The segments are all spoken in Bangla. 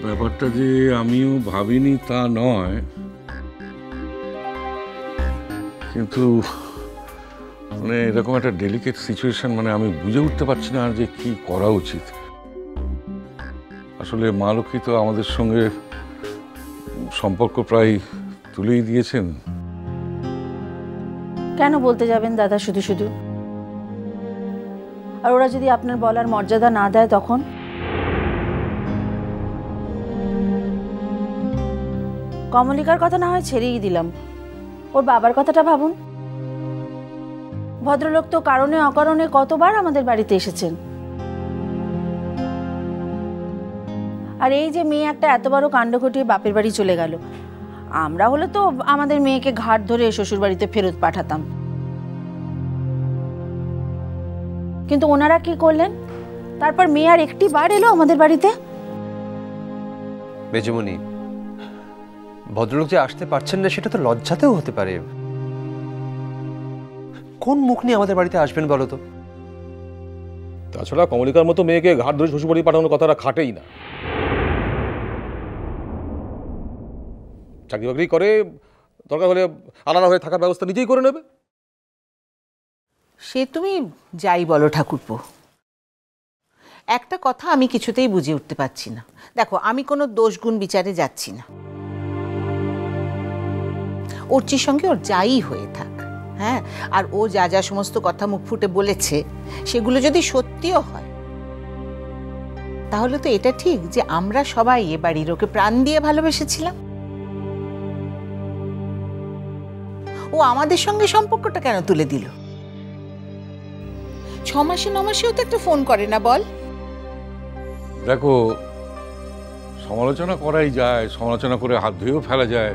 ব্যাপারটা যে আমিও ভাবিনি তা নয়, কিন্তু মানে এরকম একটা ডেলিকেট সিচুয়েশন, মানে আমি বুঝে উঠতে পারছি না যে কি করা উচিত। আসলে মা লক্ষ্মী তো আমাদের সঙ্গে সম্পর্ক প্রায় তুলেই দিয়েছেন। কেন বলতে যাবেন দাদা শুধু শুধু? আর ওরা যদি আপনার বলার মর্যাদা না দেয় তখন? কমলিকার কথা না হয় ছেড়েই দিলাম, ওর বাবার কথাটা ভাবুন। ভদ্রলোক তো কারণে অকারণে কতবার আমাদের বাড়িতে এসেছেন। আর এই যে মেয়ে একটা এত বড় কাণ্ড ঘটিয়ে বাপের বাড়ি চলে গেল, আমরা হলে তো আমাদের মেয়েকে ঘাট ধরে শ্বশুর বাড়িতে ফেরত পাঠাতাম, কিন্তু ওনারা কি করলেন? তারপর মেয়ে আর একটি বার এলো আমাদের বাড়িতে। মেজমণি, ভদ্রলোক যে আসতে পারছেন না সেটা তো লজ্জাতেও হতে পারে। কোন মুখ নিয়ে আমাদের বাড়িতে আসবেন বলো তো? তাছাড়া কমলিকার মতো মেয়েকে ঘাট ধরে শ্বশুরবাড়ি পাঠানোর কথাটা খাটেই না। চাকরি বাকরি করে, দরকার হলে আলাদা হয়ে থাকার ব্যবস্থা নিজেই করে নেবে। সে তুমি যাই বলো ঠাকুরপো, একটা কথা আমি কিছুতেই বুঝে উঠতে পারছি না। দেখো, আমি কোনো দোষ গুণ বিচারে যাচ্ছি না। ওরচির সঙ্গে ওর যাই হয়ে থাক, হ্যাঁ, আর ও যা যা সমস্ত কথা মুখ ফুটে বলেছে সেগুলো যদি সত্যিও হয়, তাহলে তো এটা ঠিক যে আমরা সবাই এ বাড়ির ওকে প্রাণ দিয়ে ভালোবেসেছিলাম। ও আমাদের সঙ্গে সম্পর্কটা কেন তুলে দিল? 6 মাসে 9 মাসেও তো একটা ফোন করে না, বল? দেখো, সমালোচনা করাই যায়, সমালোচনা করে হাত ধুয়েও ফেলা যায়,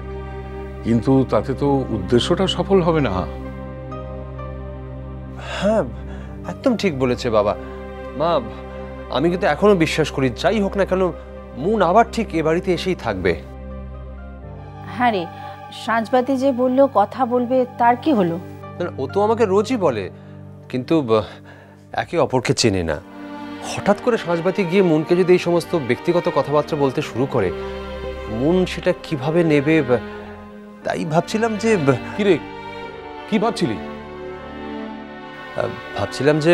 কিন্তু তাতে তো উদ্দেশ্যটা সফল হবে না। হ্যাঁ, একদম ঠিক বলেছে বাবা। মা, আমি কিন্তু এখনো বিশ্বাস করি যাই হোক না কেন মুন আবার ঠিক এ বাড়িতে এসেই থাকবে। হ্যাঁ রে, সাঁঝবাতি যে বললো কথা বলবে, তার কি হলো? ও তো আমাকে রোজই বলে, কিন্তু একে অপরকে চেনে না। হঠাৎ করে সাঁঝবাতি গিয়ে মুনকে যদি এই সমস্ত ব্যক্তিগত কথাবার্তা বলতে শুরু করে, মুন সেটা কিভাবে নেবে, তাই ভাবছিলাম যে। কিরে, কি ভাবছিলি? ভাবছিলাম যে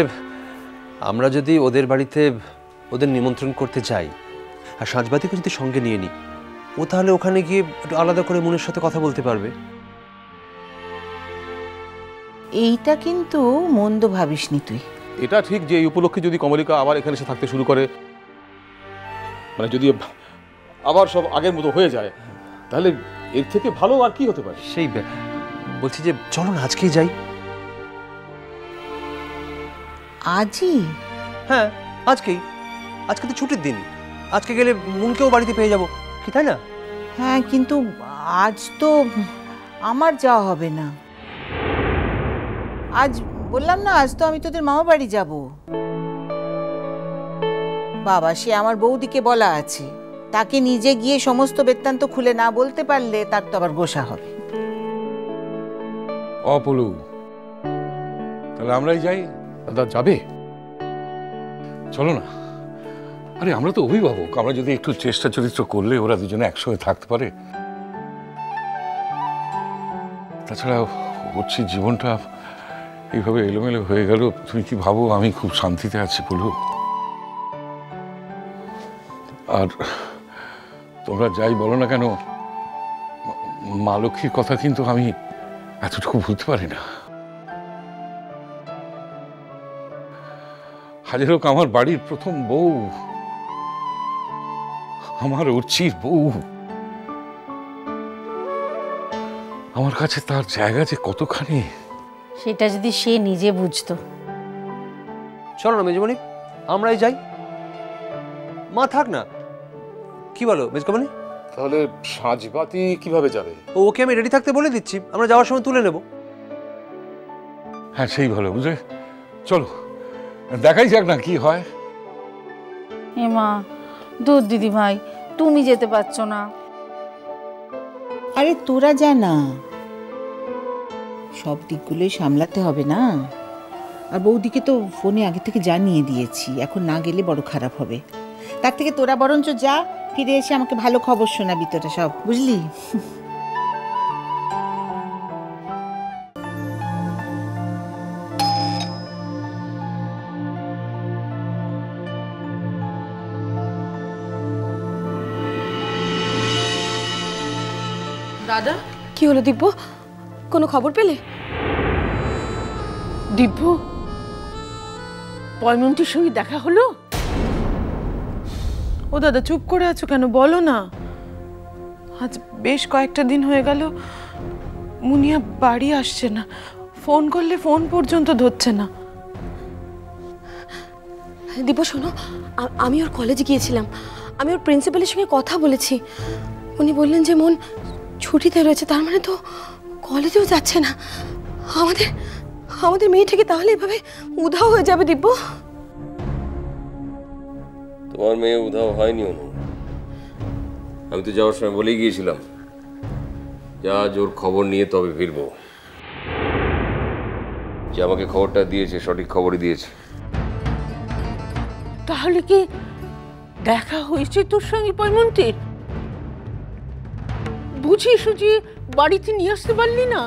আমরা যদি ওদের বাড়িতে ওদের নিমন্ত্রণ করতে যাই আর সাঁঝবাতিকে যদি সঙ্গে নিয়ে নিই, ও তাহলে ওখানে গিয়ে একটু আলাদা করে মুনের সাথে কথা বলতে পারবে। এইটা কিন্তু মন্দ ভাবিসনি তুই। এটা ঠিক যে এই উপলক্ষে যদি কমলিকা আবার এখানে এসে থাকতে শুরু করে, মানে যদি আবার সব আগের মতো হয়ে যায়, তাহলে এর থেকে ভালো আর কি হতে পারে? সেই বলছি যে চলো না আজকেই যাই। আজই? হ্যাঁ, আজকেই। আজকে তো ছুটির দিন, আজকে গেলে মুনকেও বাড়িতে পেয়ে যাবো, কি তাই না? হ্যাঁ, কিন্তু আজ তো আমার যাওয়া হবে না। আজ বললাম না, আজ তো আমি তোদের মামা বাড়ি যাব। বাবা, সে আমার বৌদিকে বলা আছে, তাকে নিজে গিয়ে সমস্ত বৃত্তান্ত খুলে না বলতে পারলে তার তো আবার গোসা হবে। অপলু, তাহলে আমরাই যাই। দাদা যাবে? চলো না। আরে আমরা তো অভিভাবক, আমরা যদি একটু চেষ্টা চরিত্র করলে ওরা দুজনে একসঙ্গে থাকতে পারে। তাছাড়া হচ্ছে জীবনটা এইভাবে এলোমেলো হয়ে গেল, তুমি কি ভাবো আমি খুব শান্তিতে আছি বলো? আর তোমরা যাই বলো না কেন, মা লক্ষ্মীর কথা কিন্তু আমি এতটুকু ভুলতে পারি না। হাজার হোক আমার বাড়ির প্রথম বউ, আমার উর্চির বউ, আমার কাছে তার জায়গা যে কতখানি, সেটা যদি সে নিজে বুঝতো। চলো না মেজমণি, আমরাই যাই। মা থাক না, কি বলো মেজকামণি? তাহলে সাঁঝবাতি কিভাবে যাবে? ওকে আমি রেডি থাকতে বলে দিচ্ছি, আমরা যাওয়ার সময় তুলে নেব। হ্যাঁ সেই ভালো, বুঝলে? চলো দেখাই যাক না কি হয়। এ মা, দূর দিদি ভাই, তুমি যেতে পারছো না? আরে তোরা যা না, সব দিকগুলোই সামলাতে হবে না। আর বৌদিকে তো ফোনে আগে থেকে জানিয়ে দিয়েছি, এখন না গেলে বড় খারাপ হবে। তার থেকে তোরা বরঞ্চ যা, ফিরে এসে আমাকে ভালো খবর শোনাবি তোরা সব, বুঝলি? দাদা, কি হলো দিব্য? কোনো খবর পেলে? দিব্য, পয়মন্তীর সঙ্গে দেখা হলো? ও দাদা, চুপ করে আছো কেন, বলো না। আজ বেশ কয়েকটা দিন হয়ে গেল মুনিয়া বাড়ি আসছে না, ফোন করলে ফোন পর্যন্ত ধরছে না। দিব্য শোনো, আমি ওর কলেজে গিয়েছিলাম, আমি ওর প্রিন্সিপালের সঙ্গে কথা বলেছি। উনি বললেন যে মন ছুটিতে রয়েছে, তার মানে তো কলেজেও যাচ্ছে না। আমাদের মেয়েটাকে তাহলে এভাবে উধাও হয়ে যাবে দিব্য? তোমার মেয়ে উধাও হয়নি অনু। আমি তো যাওয়ার সময় বলেই গিয়েছিলাম যে আজ ওর খবর নিয়ে তবে ফিরবো। যে আমাকে খবরটা দিয়েছে সঠিক খবরই দিয়েছে। তাহলে কি দেখা হয়েছে তোর সঙ্গে পয়মন্তীর? বুঝিয়ে সুঝিয়ে বাড়িতে নিয়ে আসতে পারলি না?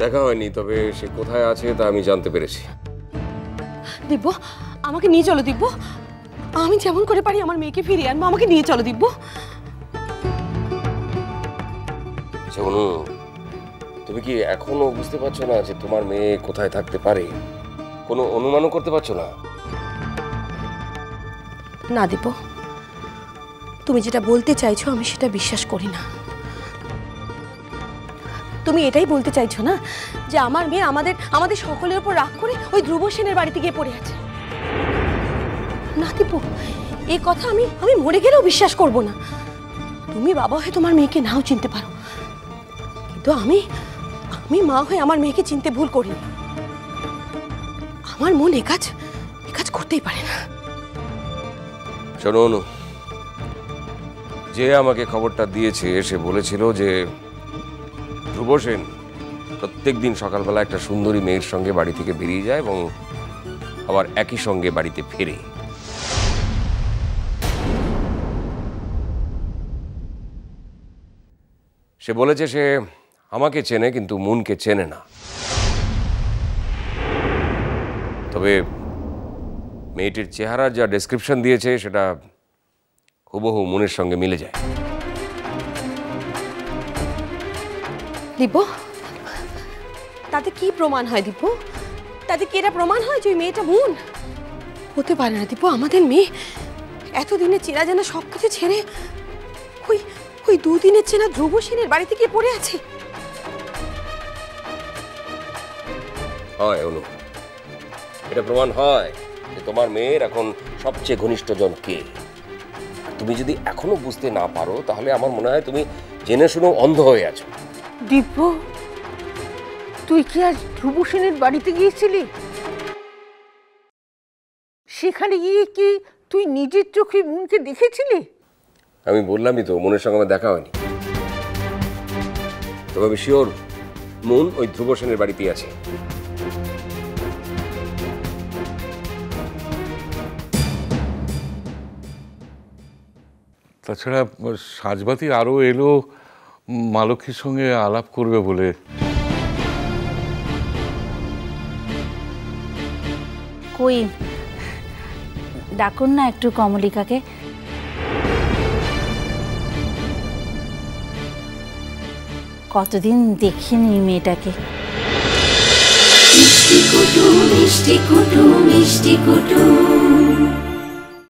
দেখা হয়নি, তবে সে কোথায় আছে তা আমি জানতে পেরেছি। দিব্য, আমাকে নিয়ে চলো দিব্য। আমি যেমন করে পারি আমার মেয়েকে ফিরিয়ে আনবো, আমাকে নিয়ে চলো দিব্য। অনু, তুমি কি এখনো বুঝতে পারছো না যে তোমার মেয়ে কোথায় থাকতে পারে? কোনো অনুমানও করতে পারছো না? না দিব্য, তুমি যেটা বলতে চাইছো আমি সেটা বিশ্বাস করি না। তুমি এটাই বলতে চাইছো না যে আমার মেয়ে আমাদের সকলের উপর রাগ করে ওই ধ্রুব সেনের বাড়িতে গিয়ে পড়ে আছে? না দিব্য, এই কথা আমি মরে গেলেও বিশ্বাস করব না। তুমি বাবা হয়ে তোমার মেয়েকে নাও চিনতে পারো, কিন্তু আমি মা হয়ে আমার মেয়েকে চিনতে ভুল করি। আমার মন এ কাজ করতেই পারে না। শোনো অনু, যে আমাকে খবরটা দিয়েছে সে বলেছিল যে ধ্রুব সেন প্রত্যেক দিন সকালবেলা একটা সুন্দরী মেয়ের সঙ্গে বাড়ি থেকে বেরিয়ে যায় এবং আবার একই সঙ্গে বাড়িতে ফেরে। সে বলেছে সে আমাকে চেনে কিন্তু মুনকে চেনে না। তবে মেয়েটির চেহারার যা ডেসক্রিপশন দিয়েছে সেটা হুবহু মুনের সঙ্গে মিলে যায়। দিব্য, তাতে কি প্রমাণ হয় দিব্য? তাতে কি এটা প্রমাণ হয় যে ওই মেয়েটা মুন? হতে পারে না দিব্য, আমাদের মেয়ে এতদিনের চেনা জানা সব কিছু ছেড়ে ওই দুদিনের চেনা ধ্রুব সেনের বাড়িতে গিয়ে পড়ে আছে। হয় অনু, এটা প্রমাণ হয় যে তোমার মেয়ের এখন সবচেয়ে ঘনিষ্ঠজন কে। তুমি যদি এখনো বুঝতে না পারো তাহলে আমার মনে হয় তুমি জেনে শুনেও অন্ধ হয়ে আছো। দিব্য, তুই কি আজ ধ্রুব সেনের বাড়িতে গিয়েছিলি? সেখানে গিয়ে কি তুই নিজের চোখে মুনকে দেখেছিলি? আমি বললামই তো, মুনের সঙ্গে আমার দেখা হয়নি, তবে আমি শিওর মুন ওই ধ্রুব সেনের বাড়িতেই আছে। তাছাড়া সাজবাতি আরও এলো মালক্ষীর সঙ্গে আলাপ করবে বলে। কই ডাকুন না একটু কমলিকাকে। কতদিন দেখিনি মেয়েটাকে। মিষ্টি কুটু মিষ্টি কুটু মিষ্টি কুটু।